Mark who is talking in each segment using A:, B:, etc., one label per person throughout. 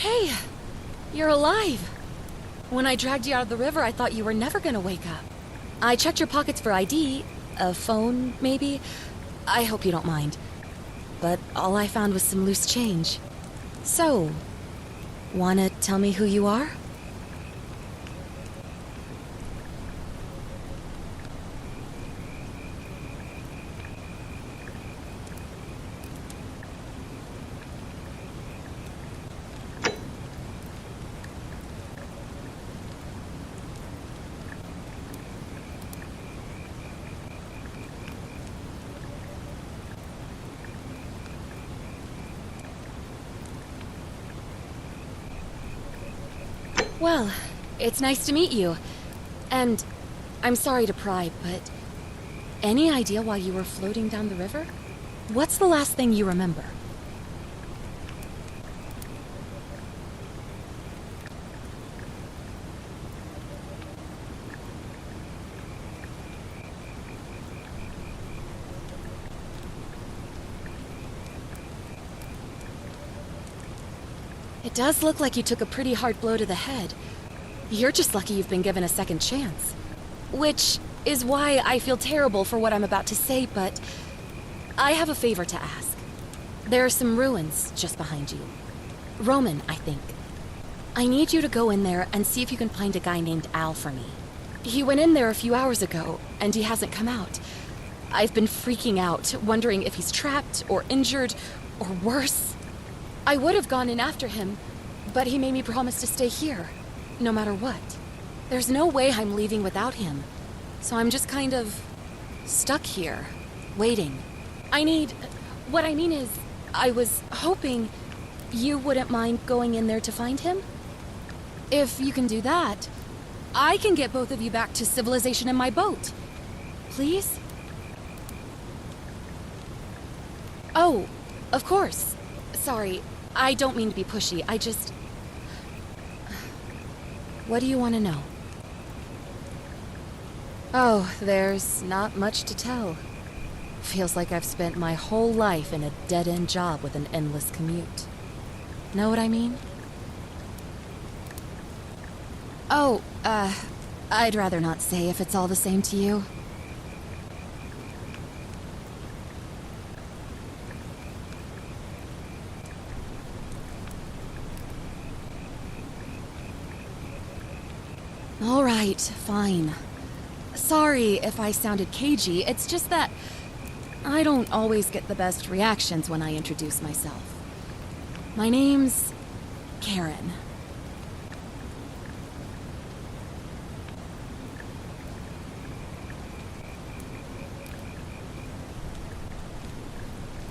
A: Hey, you're alive. When I dragged you out of the river, I thought you were never gonna wake up. I checked your pockets for ID, a phone, maybe. I hope you don't mind. But all I found was some loose change. So, wanna tell me who you are? Well, it's nice to meet you. And I'm sorry to pry, but any idea why you were floating down the river? What's the last thing you remember? It does look like you took a pretty hard blow to the head. You're just lucky you've been given a second chance. Which is why I feel terrible for what I'm about to say, but I have a favor to ask. There are some ruins just behind you. Roman, I think. I need you to go in there and see if you can find a guy named Al for me. He went in there a few hours ago, and he hasn't come out. I've been freaking out, wondering if he's trapped or injured or worse. I would have gone in after him, but he made me promise to stay here, no matter what. There's no way I'm leaving without him, so I'm just kind of stuck here, waiting. What I mean is, I was hoping you wouldn't mind going in there to find him? If you can do that, I can get both of you back to civilization in my boat. Please? Oh, of course. Sorry, I don't mean to be pushy, I just... What do you want to know? Oh, there's not much to tell. Feels like I've spent my whole life in a dead-end job with an endless commute. Know what I mean? Oh, I'd rather not say if it's all the same to you. All right, fine. Sorry if I sounded cagey, it's just that I don't always get the best reactions when I introduce myself. My name's Karen.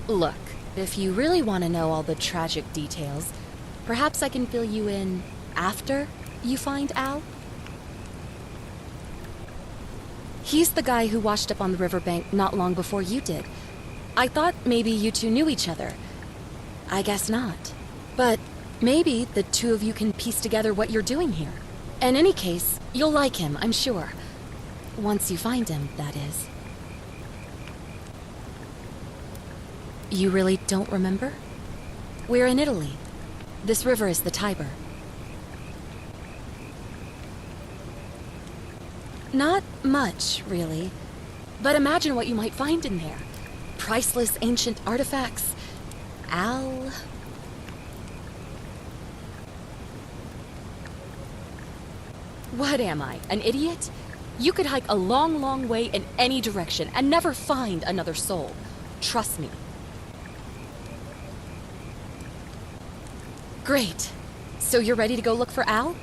A: Look, if you really want to know all the tragic details, perhaps I can fill you in after you find Al? He's the guy who washed up on the riverbank not long before you did. I thought maybe you two knew each other. I guess not. But maybe the two of you can piece together what you're doing here. In any case, you'll like him, I'm sure. Once you find him, that is. You really don't remember? We're in Italy. This river is the Tiber. Not much, really. But imagine what you might find in there. Priceless ancient artifacts. Al... What am I, an idiot? You could hike a long, long way in any direction and never find another soul. Trust me. Great. So you're ready to go look for Al?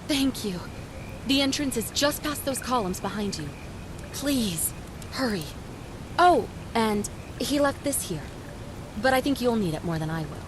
A: Thank you. The entrance is just past those columns behind you. Please, hurry. Oh, and he left this here. But I think you'll need it more than I will.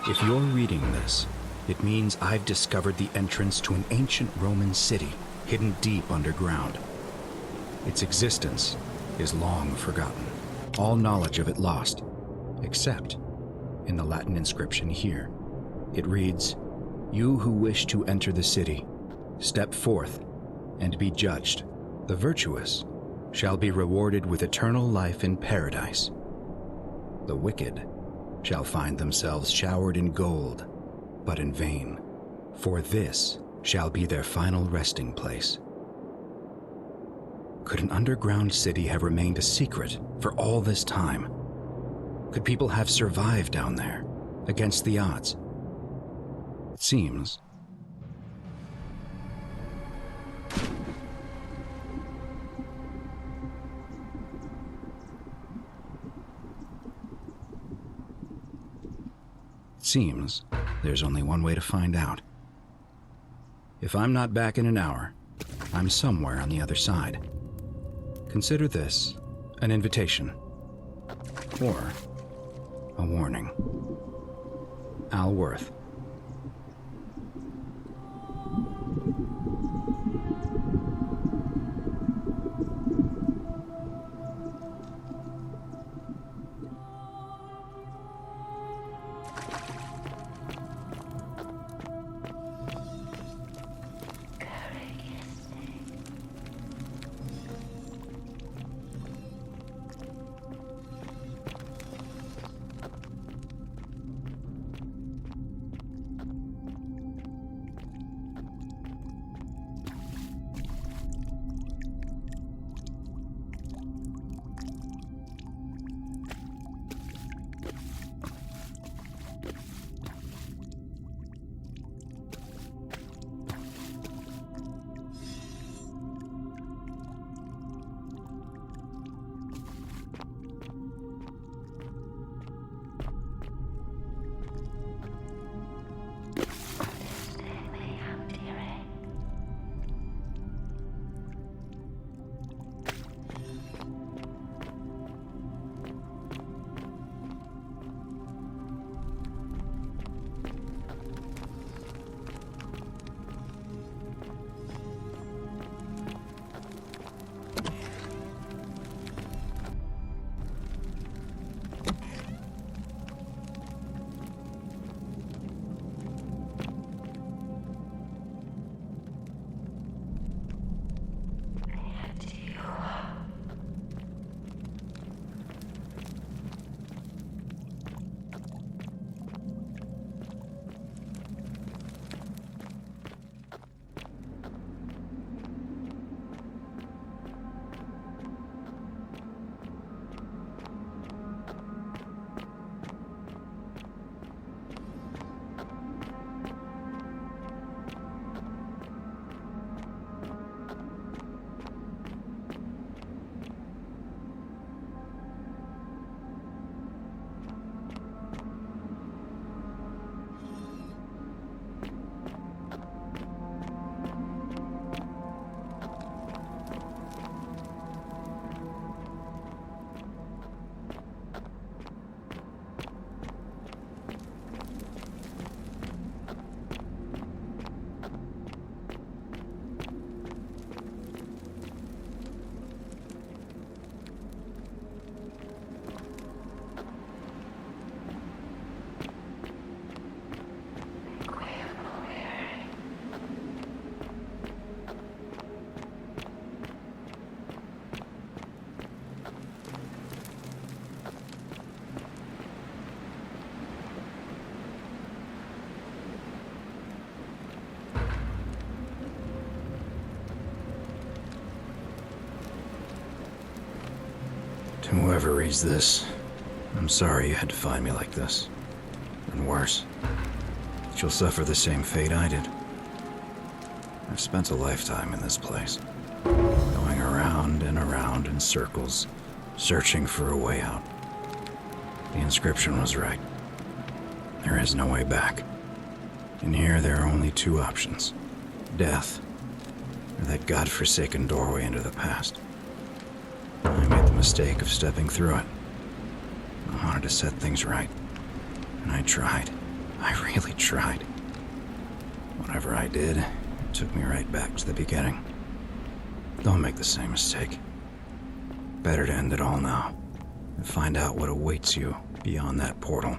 B: If you're reading this, it means I've discovered the entrance to an ancient Roman city hidden deep underground. Its existence is long forgotten, all knowledge of it lost, except in the Latin inscription here. It reads, "You who wish to enter the city, step forth and be judged. The virtuous shall be rewarded with eternal life in paradise. The wicked shall find themselves showered in gold, but in vain, for this shall be their final resting place." Could an underground city have remained a secret for all this time? Could people have survived down there, against the odds? It seems. Seems there's only one way to find out. If I'm not back in an hour, I'm somewhere on the other side. Consider this an invitation, or a warning. Al Worth. To whoever reads this, I'm sorry you had to find me like this. And worse, that you'll suffer the same fate I did. I've spent a lifetime in this place, going around and around in circles, searching for a way out. The inscription was right. There is no way back. In here, there are only two options: death, or that godforsaken doorway into the past. I made the mistake of stepping through it. I wanted to set things right, and I tried. I really tried. Whatever I did, it took me right back to the beginning. Don't make the same mistake. Better to end it all now and find out what awaits you beyond that portal.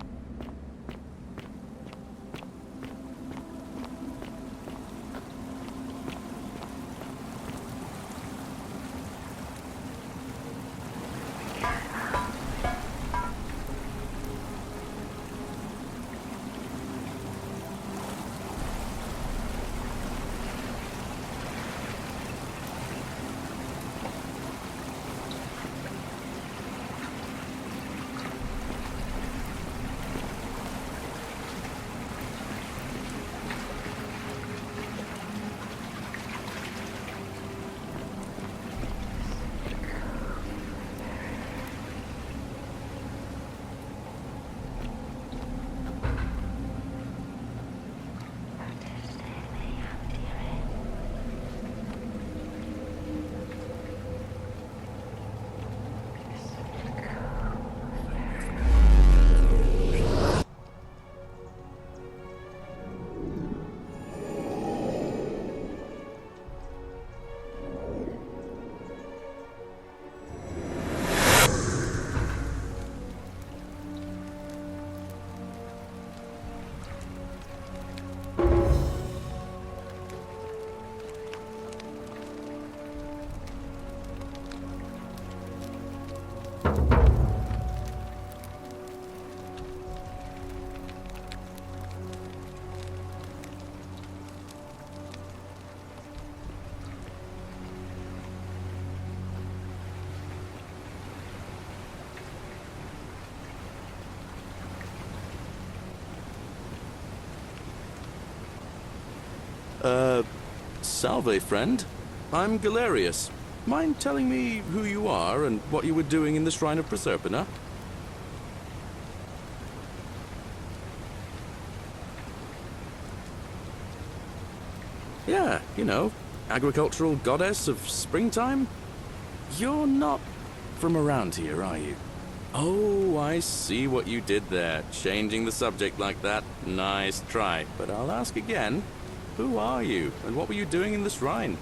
C: Salve, friend. I'm Galerius. Mind telling me who you are and what you were doing in the Shrine of Proserpina? Yeah, you know, agricultural goddess of springtime? You're not from around here, are you? Oh, I see what you did there. Changing the subject like that. Nice try. But I'll ask again. Who are you, and what were you doing in the shrine?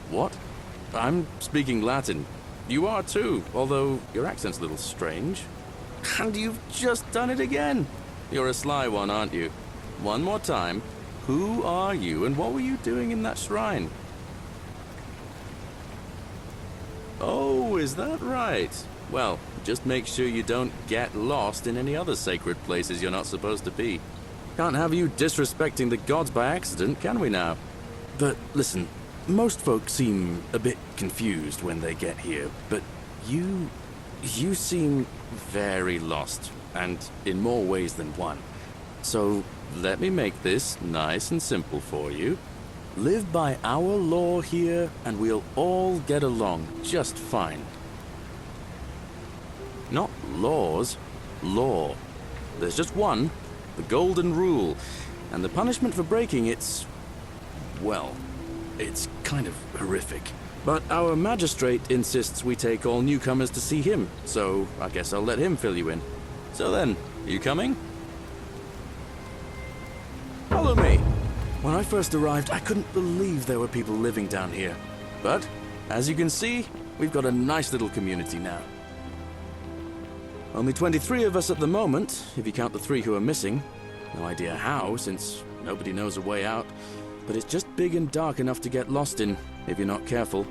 C: What? I'm speaking Latin. You are too, although your accent's a little strange. And you've just done it again. You're a sly one, aren't you? One more time. Who are you, and what were you doing in that shrine? Oh, is that right? Well, just make sure you don't get lost in any other sacred places you're not supposed to be. Can't have you disrespecting the gods by accident, can we now? But listen, most folks seem a bit confused when they get here, but you seem very lost, and in more ways than one. So let me make this nice and simple for you. Live by our law here, and we'll all get along just fine. Not laws, law. There's just one, the golden rule, and the punishment for breaking it's, well, it's kind of horrific. But our magistrate insists we take all newcomers to see him, so I guess I'll let him fill you in. So then, you coming? Follow me. When I first arrived, I couldn't believe there were people living down here. But, as you can see, we've got a nice little community now. Only 23 of us at the moment, if you count the 3 who are missing. No idea how, since nobody knows a way out. But it's just big and dark enough to get lost in, if you're not careful.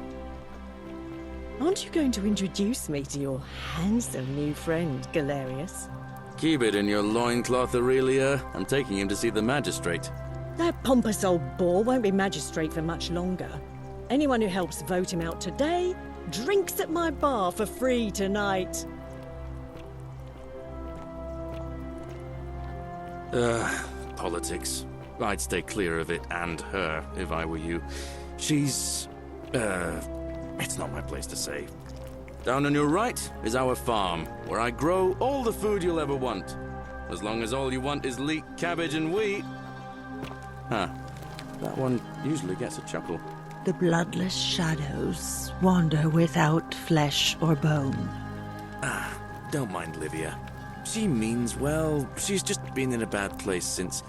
D: Aren't you going to introduce me to your handsome new friend, Galerius?
C: Keep it in your loincloth, Aurelia. I'm taking him to see the magistrate.
D: That pompous old bore won't be magistrate for much longer. Anyone who helps vote him out today drinks at my bar for free tonight.
C: Politics. I'd stay clear of it and her, if I were you. She's... it's not my place to say. Down on your right is our farm, where I grow all the food you'll ever want. As long as all you want is leek, cabbage, and wheat. Huh. That one usually gets a chuckle.
E: The bloodless shadows wander without flesh or bone.
C: Don't mind Livia. She means well. She's just been in a bad place since...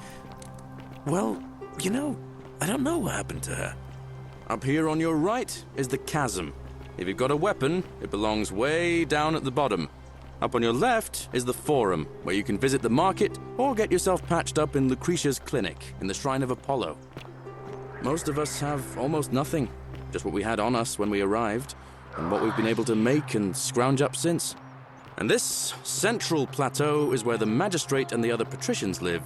C: Well, I don't know what happened to her. Up here on your right is the chasm. If you've got a weapon, it belongs way down at the bottom. Up on your left is the forum, where you can visit the market or get yourself patched up in Lucretia's clinic in the Shrine of Apollo. Most of us have almost nothing, just what we had on us when we arrived, and what we've been able to make and scrounge up since. And this central plateau is where the magistrate and the other patricians live,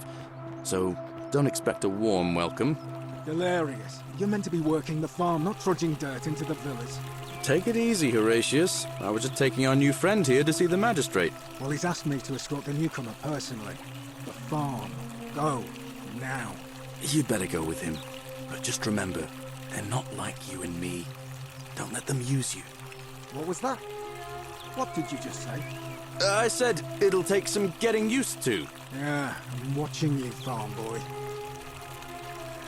C: so don't expect a warm welcome.
F: Hilarious. You're meant to be working the farm, not trudging dirt into the villas.
C: Take it easy, Horatius. I was just taking our new friend here to see the magistrate.
F: Well, he's asked me to escort the newcomer personally. The farm. Go. Now.
C: You'd better go with him. But just remember, they're not like you and me. Don't let them use you.
F: What was that? What did you just say?
C: I said it'll take some getting used to.
F: Yeah, I'm watching you, farm boy.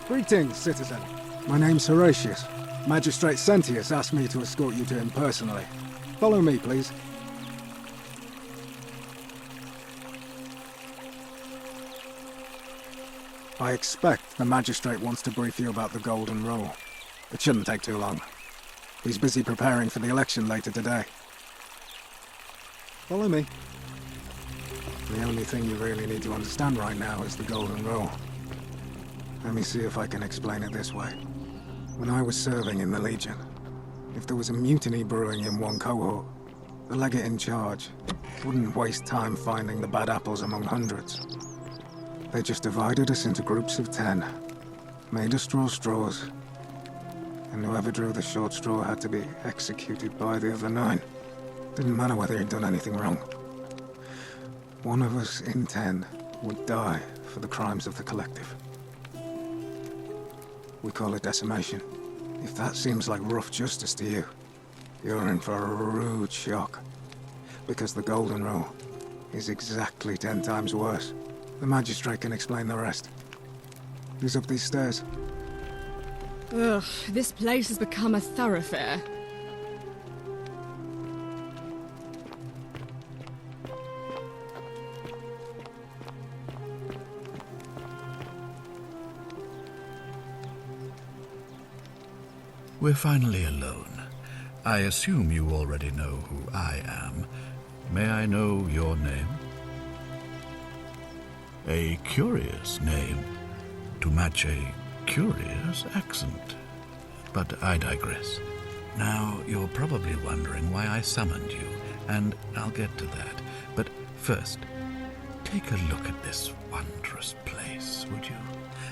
F: Greetings, citizen. My name's Horatius. Magistrate Sentius asked me to escort you to him personally. Follow me, please. I expect the magistrate wants to brief you about the Golden Rule. It shouldn't take too long. He's busy preparing for the election later today. Follow me. The only thing you really need to understand right now is the Golden Rule. Let me see if I can explain it this way. When I was serving in the Legion, if there was a mutiny brewing in one cohort, the legate in charge wouldn't waste time finding the bad apples among hundreds. They just divided us into groups of 10, made us draw straws, and whoever drew the short straw had to be executed by the other 9. Didn't matter whether he'd done anything wrong. One of us in 10 would die for the crimes of the collective. We call it decimation. If that seems like rough justice to you, you're in for a rude shock. Because the Golden Rule is exactly 10 times worse. The magistrate can explain the rest. He's up these stairs.
G: Ugh, this place has become a thoroughfare.
B: We're finally alone. I assume you already know who I am. May I know your name? A curious name, to match a curious accent. But I digress. Now, you're probably wondering why I summoned you, and I'll get to that. But first, take a look at this wondrous place, would you?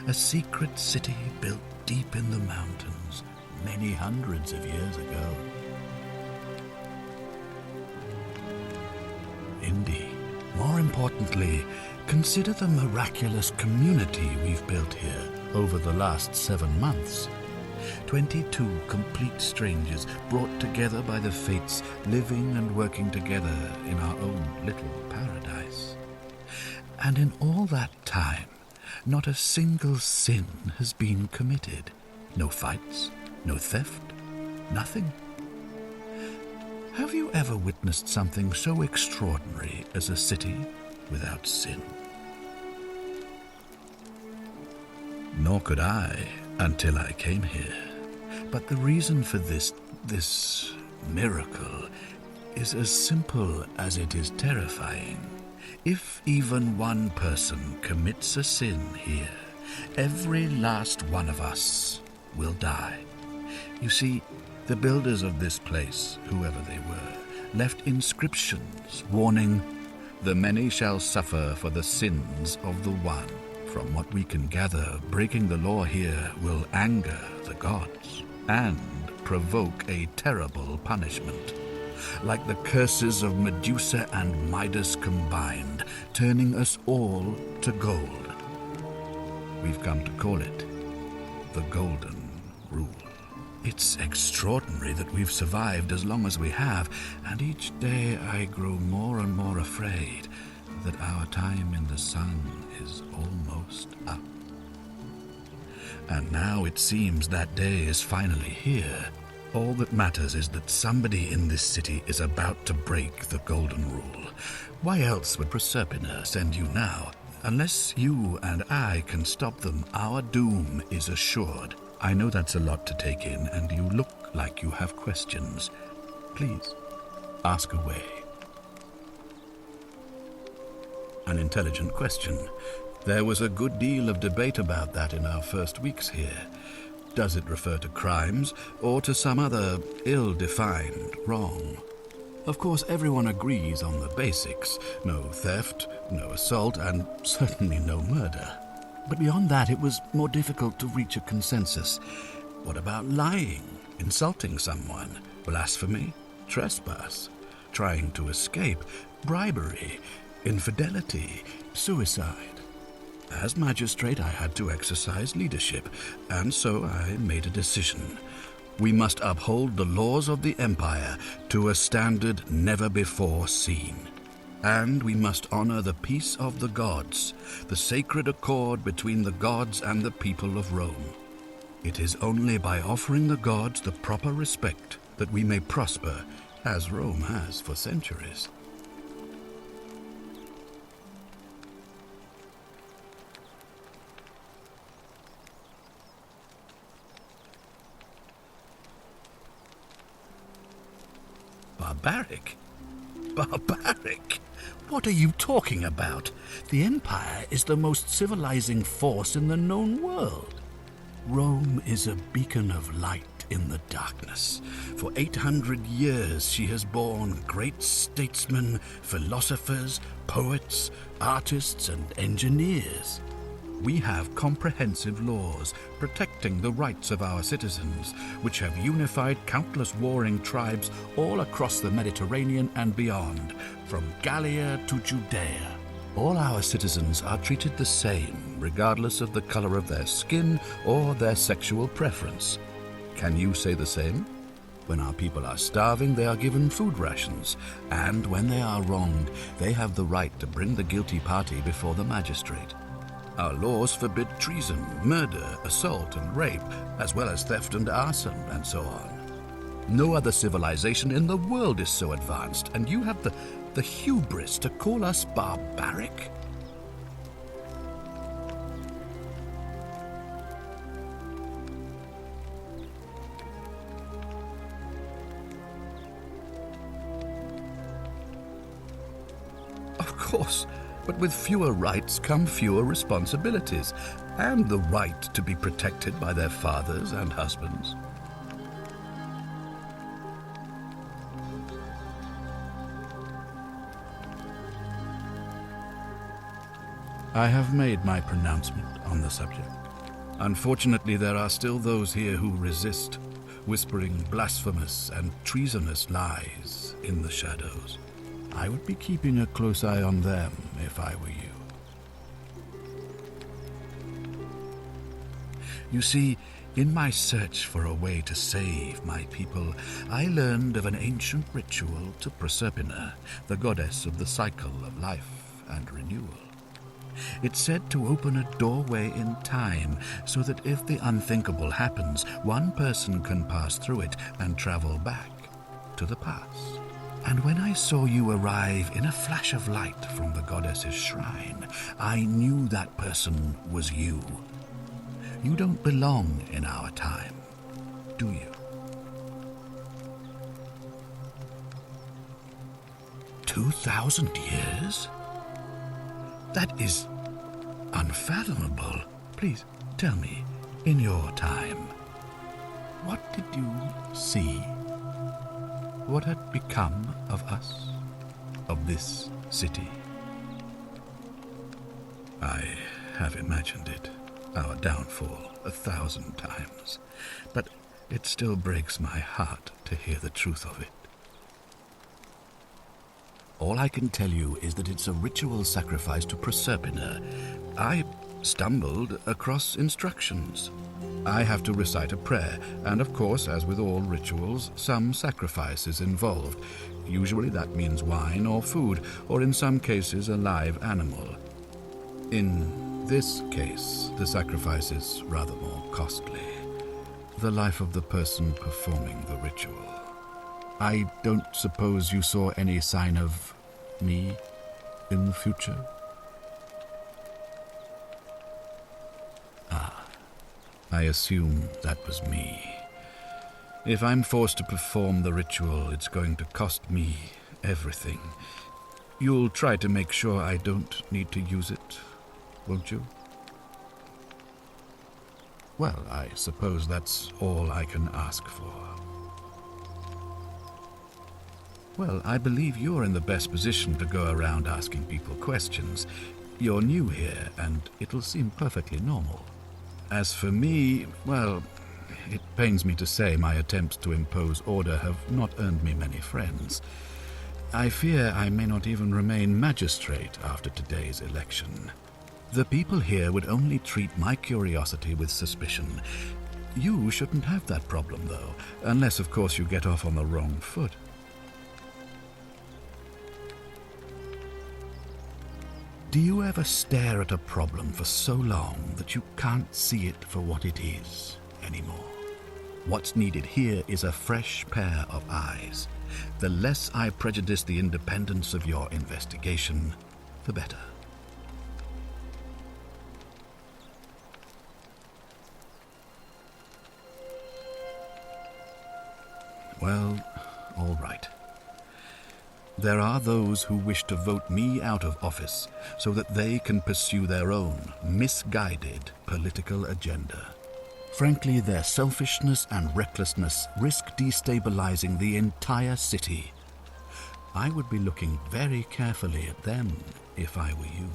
B: A secret city built deep in the mountains, many hundreds of years ago. Indeed. More importantly, consider the miraculous community we've built here over the last 7 months. 22 complete strangers brought together by the fates, living and working together in our own little paradise. And in all that time, not a single sin has been committed. No fights, no theft, nothing. Have you ever witnessed something so extraordinary as a city without sin? Nor could I until I came here. But the reason for this miracle is as simple as it is terrifying. If even one person commits a sin here, every last one of us will die. You see, the builders of this place, whoever they were, left inscriptions warning, "The many shall suffer for the sins of the one." From what we can gather, breaking the law here will anger the gods and provoke a terrible punishment. Like the curses of Medusa and Midas combined, turning us all to gold. We've come to call it the Golden Rule. It's extraordinary that we've survived as long as we have, and each day I grow more and more afraid that our time in the sun is almost up.
H: And now it seems that day is finally here. All that matters is that somebody in this city is about to break the Golden Rule. Why else would Proserpina send you now? Unless you and I can stop them, our doom is assured. I know that's a lot to take in, and you look like you have questions. Please, ask away. An intelligent question. There was a good deal of debate about that in our first weeks here. Does it refer to crimes, or to some other ill-defined wrong? Of course, everyone agrees on the basics. No theft, no assault, and certainly no murder. But beyond that, it was more difficult to reach a consensus. What about lying, insulting someone, blasphemy, trespass, trying to escape, bribery, infidelity, suicide? As magistrate, I had to exercise leadership, and so I made a decision. We must uphold the laws of the Empire to a standard never before seen. And we must honor the peace of the gods, the sacred accord between the gods and the people of Rome. It is only by offering the gods the proper respect that we may prosper, as Rome has for centuries. Barbaric? Barbaric? What are you talking about? The Empire is the most civilizing force in the known world. Rome is a beacon of light in the darkness. For 800 years she has borne great statesmen, philosophers, poets, artists, and engineers. We have comprehensive laws protecting the rights of our citizens, which have unified countless warring tribes all across the Mediterranean and beyond, from Gallia to Judea. All our citizens are treated the same, regardless of the color of their skin or their sexual preference. Can you say the same? When our people are starving, they are given food rations, and when they are wronged, they have the right to bring the guilty party before the magistrate. Our laws forbid treason, murder, assault, and rape, as well as theft and arson, and so on. No other civilization in the world is so advanced, and you have the hubris to call us barbaric? Of course. But with fewer rights come fewer responsibilities, and the right to be protected by their fathers and husbands. I have made my pronouncement on the subject. Unfortunately, there are still those here who resist, whispering blasphemous and treasonous lies in the shadows. I would be keeping a close eye on them if I were you. You see, in my search for a way to save my people, I learned of an ancient ritual to Proserpina, the goddess of the cycle of life and renewal. It's said to open a doorway in time, so that if the unthinkable happens, one person can pass through it and travel back to the past. And when I saw you arrive in a flash of light from the goddess's shrine, I knew that person was you. You don't belong in our time, do you? 2,000 years? That is unfathomable. Please, tell me, in your time, what did you see? What had become of us, of this city? I have imagined it, our downfall, 1,000 times, but it still breaks my heart to hear the truth of it. All I can tell you is that it's a ritual sacrifice to Proserpina. I stumbled across instructions. I have to recite a prayer, and of course, as with all rituals, some sacrifice is involved. Usually that means wine or food, or in some cases a live animal. In this case, the sacrifice is rather more costly. The life of the person performing the ritual. I don't suppose you saw any sign of me in the future? I assume that was me. If I'm forced to perform the ritual, it's going to cost me everything. You'll try to make sure I don't need to use it, won't you? Well, I suppose that's all I can ask for. Well, I believe you're in the best position to go around asking people questions. You're new here, and it'll seem perfectly normal. As for me, well, it pains me to say my attempts to impose order have not earned me many friends. I fear I may not even remain magistrate after today's election. The people here would only treat my curiosity with suspicion. You shouldn't have that problem, though, unless, of course, you get off on the wrong foot. Do you ever stare at a problem for so long that you can't see it for what it is anymore? What's needed here is a fresh pair of eyes. The less I prejudice the independence of your investigation, the better. Well, all right. There are those who wish to vote me out of office so that they can pursue their own misguided political agenda. Frankly, their selfishness and recklessness risk destabilizing the entire city. I would be looking very carefully at them if I were you.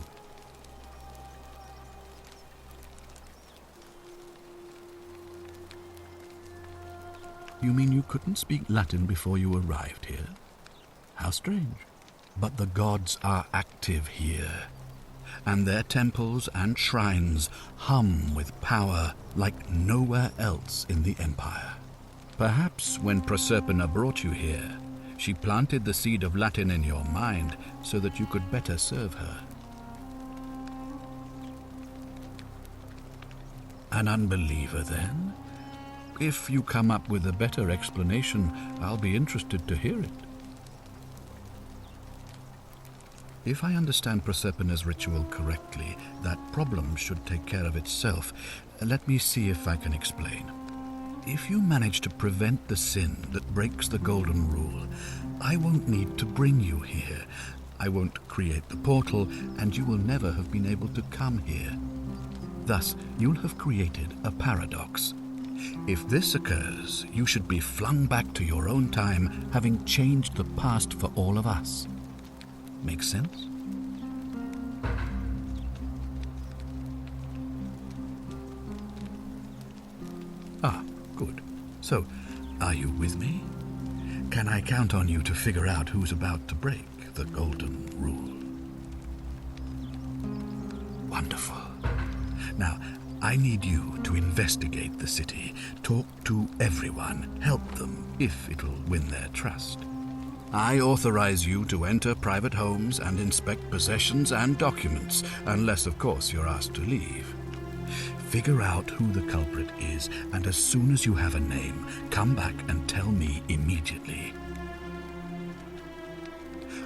H: You mean you couldn't speak Latin before you arrived here? How strange. But the gods are active here, and their temples and shrines hum with power like nowhere else in the Empire. Perhaps when Proserpina brought you here, she planted the seed of Latin in your mind so that you could better serve her. An unbeliever, then? If you come up with a better explanation, I'll be interested to hear it. If I understand Proserpina's ritual correctly, that problem should take care of itself. Let me see if I can explain. If you manage to prevent the sin that breaks the Golden Rule, I won't need to bring you here. I won't create the portal, and you will never have been able to come here. Thus, you'll have created a paradox. If this occurs, you should be flung back to your own time, having changed the past for all of us. Make sense? Ah, good. So, are you with me? Can I count on you to figure out who's about to break the Golden Rule? Wonderful. Now, I need you to investigate the city, talk to everyone, help them, if it'll win their trust. I authorize you to enter private homes and inspect possessions and documents, unless, of course, you're asked to leave. Figure out who the culprit is, and as soon as you have a name, come back and tell me immediately.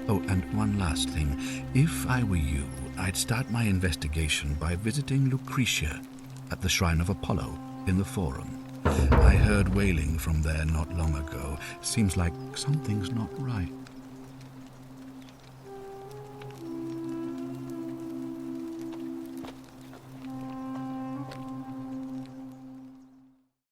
H: Oh, and one last thing. If I were you, I'd start my investigation by visiting Lucretia at the Shrine of Apollo in the Forum. I heard wailing from there not long ago. Seems like something's not right.